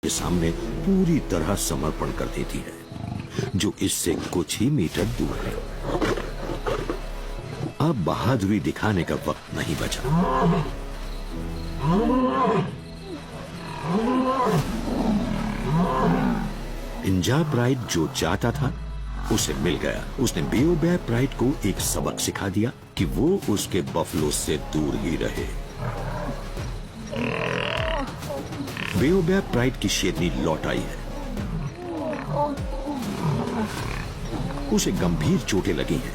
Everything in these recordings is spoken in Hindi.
के सामने पूरी तरह समर्पण कर देती है, जो इससे कुछ ही मीटर दूर है। अब बहादुरी दिखाने का वक्त नहीं बचा। इंजा प्राइड जो चाहता था उसे मिल गया। उसने बेओबैब प्राइड को एक सबक सिखा दिया कि वो उसके बफलो से दूर ही रहे। बेओबैब प्राइड की शेरनी लौट आई है। उसे गंभीर चोटें लगी हैं।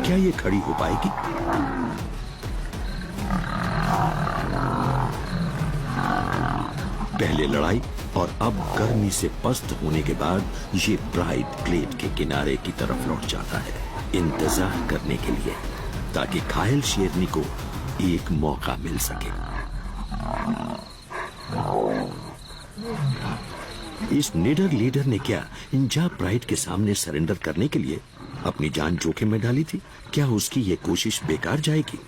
क्या ये खड़ी हो पाएगी? पहले लड़ाई और अब गर्मी से पस्त होने के बाद ये प्राइड ग्लेड के किनारे की तरफ लौट जाता है, इंतजार करने के लिए, ताकि घायल शेरनी को एक मौका मिल सके। इस निडर लीडर ने क्या इंजा प्राइड के सामने सरेंडर करने के लिए अपनी जान जोखिम में डाली थी? क्या उसकी ये कोशिश बेकार जाएगी?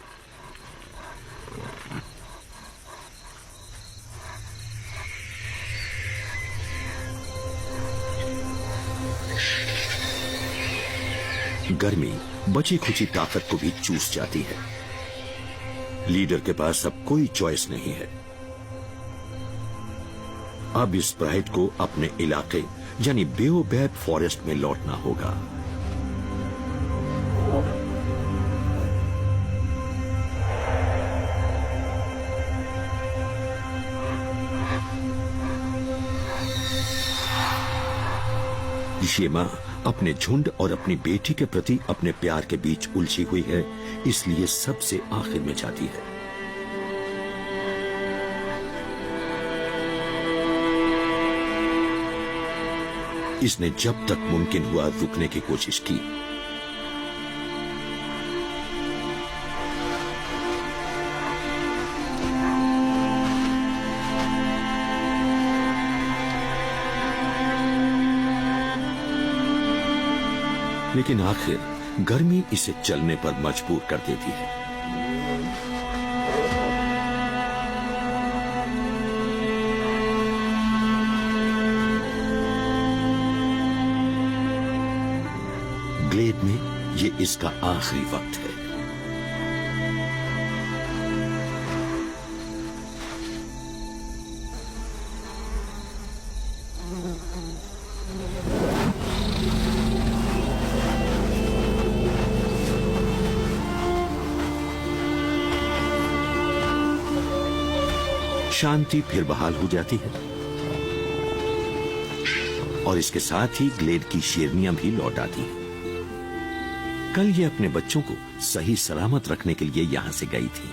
गर्मी बची खुची ताकत को भी चूस जाती है। लीडर के पास अब कोई चॉइस नहीं है। अब इस प्राइड को अपने इलाके यानी बेओबैब फॉरेस्ट में लौटना होगा। ये मां अपने झुंड और अपनी बेटी के प्रति अपने प्यार के बीच उलझी हुई है, इसलिए सबसे आखिर में जाती है। इसने जब तक मुमकिन हुआ रुकने की कोशिश की। लेकिन आखिर गर्मी इसे चलने पर मजबूर कर देती है। ग्लेड में ये इसका आखिरी वक्त है। शांति फिर बहाल हो जाती है और इसके साथ ही ग्लेड की शेरनियां भी लौट आती हैं। कल ये अपने बच्चों को सही सलामत रखने के लिए यहां से गई थी।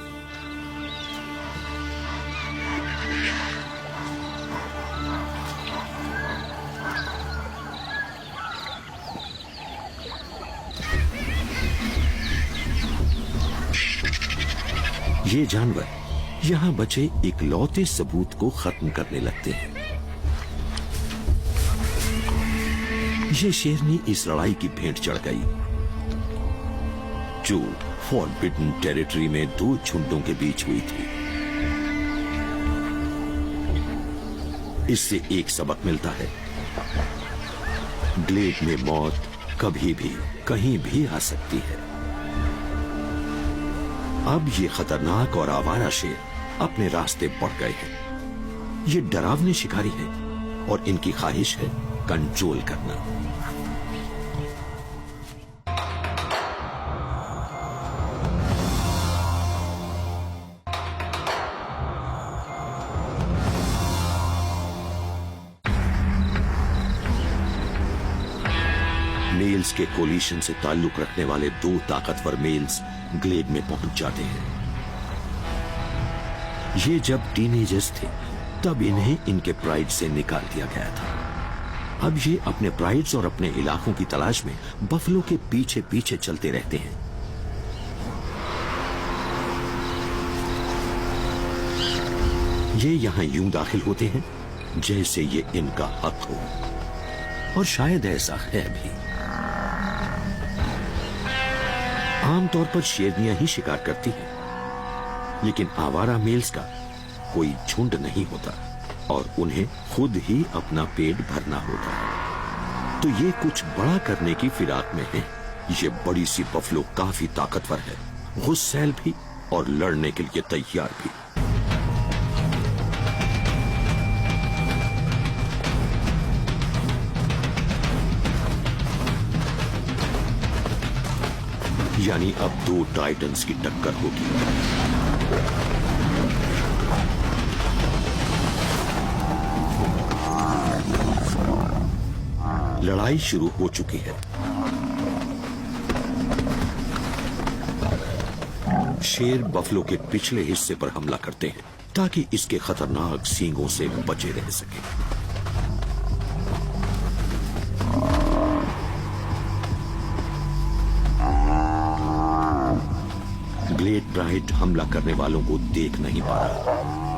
ये जानवर यहां बचे इकलौते सबूत को खत्म करने लगते हैं। ये शेरनी इस लड़ाई की भेंट चढ़ गई, जो फॉरबिडन टेरिटरी में दो झुंडों के बीच हुई थी। इससे एक सबक मिलता है, ग्लेड में मौत कभी भी कहीं भी आ सकती है। अब ये खतरनाक और आवारा शेर अपने रास्ते बढ़ गए हैं। ये डरावने शिकारी हैं और इनकी ख्वाहिश है कंट्रोल करना। मेल्स के कोलिशन से ताल्लुक रखने वाले दो ताकतवर मेल्स ग्लेड में पहुंच जाते हैं। ये जब टीनेजर्स थे तब इन्हें इनके प्राइड से निकाल दिया गया था। अब ये अपने प्राइड्स और अपने इलाकों की तलाश में बफलो के पीछे पीछे चलते रहते हैं। ये यहां यूं दाखिल होते हैं जैसे ये इनका हक हो, और शायद ऐसा है भी। आमतौर पर शेरनियां ही शिकार करती हैं, लेकिन आवारा मेल्स का कोई झुंड नहीं होता और उन्हें खुद ही अपना पेट भरना होता है। तो ये कुछ बड़ा करने की फिराक में है। ये बड़ी सी बफलो काफी ताकतवर है, गुस्सैल भी और लड़ने के लिए तैयार भी। यानी अब दो टाइटंस की टक्कर होगी। लड़ाई शुरू हो चुकी है। शेर बफलो के पिछले हिस्से पर हमला करते हैं ताकि इसके खतरनाक सींगों से बचे रह सके। ग्लेड ब्राइट हमला करने वालों को देख नहीं पा रहा।